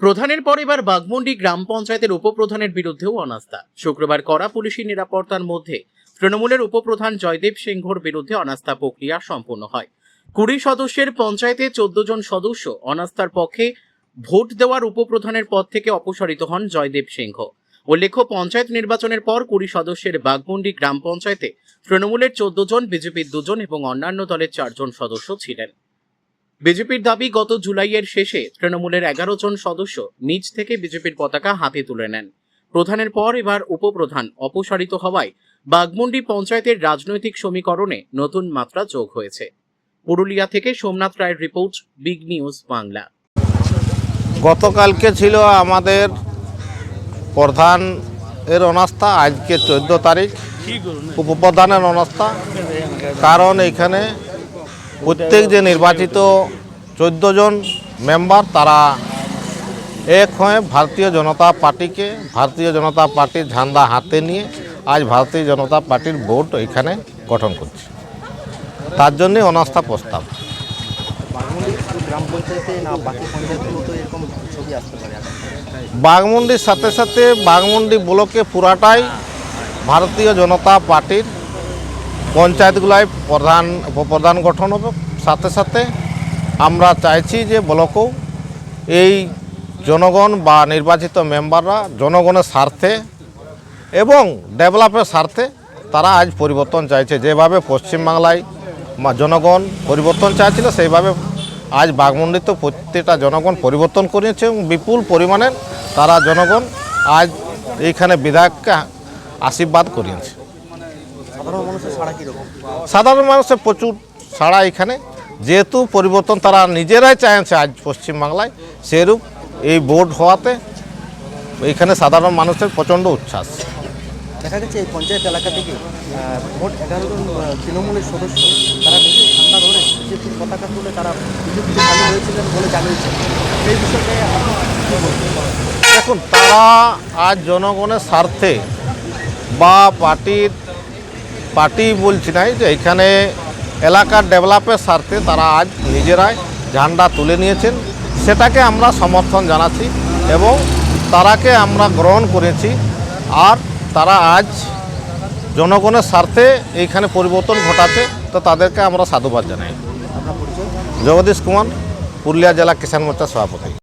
প্রধানের পর এবার বাঘমুন্ডি গ্রাম পঞ্চায়েতের উপপ্রধানের বিরুদ্ধেও অনাস্থা। শুক্রবার কড়া পুলিশি নিরাপত্তার মধ্যে তৃণমূলের উপপ্রধান জয়দেব সিংহর বিরুদ্ধে অনাস্থা প্রক্রিয়া সম্পন্ন হয়। 20 সদস্যের পঞ্চায়েতে 14 জন সদস্য অনাস্থার পক্ষে ভোট দেওয়ার উপপ্রধানের পদ থেকে অপসারিত হন জয়দেব সিংহ। উল্লেখ্য, পঞ্চায়েত নির্বাচনের পর 20 সদস্যের বাঘমুন্ডি গ্রাম পঞ্চায়েতে তৃণমূলের 14 জন, বিজেপির 2 জন এবং অন্যান্য দলের 4 জন সদস্য ছিলেন। বিজেপির দাবি, গত জুলাইয়ের শেষে তৃণমূলের 11 জন সদস্য নিজ থেকে বিজেপির পতাকা হাতে তুলে নেন। প্রধানের পর এবার উপপ্রধান অপসারিত হওয়ায় বাঘমুন্ডি পঞ্চায়েতের রাজনৈতিক সমীকরণে নতুন মাত্রা যোগ হয়েছে। পুরুলিয়া থেকে সোমনাথ রায়ের রিপোর্ট, বিগ নিউজ বাংলা। গতকালকে ছিল আমাদের প্রধান এর অনাস্থা, আজকে 14 তারিখ উপপ্রধানের অনাস্থা। কারণ এখানে প্রত্যেক যে নির্বাচিত 14 জন মেম্বার তারা এক হয়ে ভারতীয় জনতা পার্টির ঝান্ডা হাতে নিয়ে আজ ভারতীয় জনতা পার্টির বোর্ড এখানে গঠন করছে। তার জন্যে অনাস্থা প্রস্তাব। বাঘমুন্ডির সাথে সাথে বাঘমুন্ডি ব্লকে পুরাটাই ভারতীয় জনতা পার্টির পঞ্চায়েতগুলাই উপপ্রধান গঠন হবে। সাথে সাথে আমরা চাইছি যে ব্লকেও এই জনগণ বা নির্বাচিত মেম্বাররা জনগণের স্বার্থে এবং ডেভেলপের স্বার্থে তারা আজ পরিবর্তন চাইছে। যেভাবে পশ্চিমবাংলায় জনগণ পরিবর্তন চাইছিল, সেইভাবে আজ বাঘমুন্ডিতে প্রত্যেকটা জনগণ পরিবর্তন করেছে এবং বিপুল পরিমাণে তারা জনগণ আজ এইখানে বিধায়ককে আশীর্বাদ করিয়েছে। সাধারণ মানুষের প্রচুর সাড়া এখানে, যেহেতু পরিবর্তন তারা নিজেরাই চাইছে আজ পশ্চিমবাংলায়, সেরূপ এই বোর্ড হওয়াতে এইখানে সাধারণ মানুষের প্রচণ্ড উচ্ছ্বাস। দেখা গেছে এই পঞ্চায়েত এলাকা থেকে মোট 11 জন তৃণমূলের সদস্য তারা নিজের ঠান্ডা ধরে বিজেপির পতাকা তুলে তারা বিজেপিতে চালু হয়েছিলেন বলে জানিয়েছে। সেই বিষয়ে দেখুন, তারা আজ জনগণের স্বার্থে বা পার্টি বলছি নাই, যে এখানে এলাকার ডেভেলপের স্বার্থে তারা আজ নিজেরাই ঝান্ডা তুলে নিয়েছেন। সেটাকে আমরা সমর্থন জানাচ্ছি এবং তারাকে আমরা গ্রহণ করেছি। আর তারা আজ জনগণের স্বার্থে এইখানে পরিবর্তন ঘটাচ্ছে, তো তাদেরকে আমরা সাধুবাদ জানাই। জগদীশ কুমার, পুরুলিয়া জেলা কিষাণ মোর্চার সভাপতি।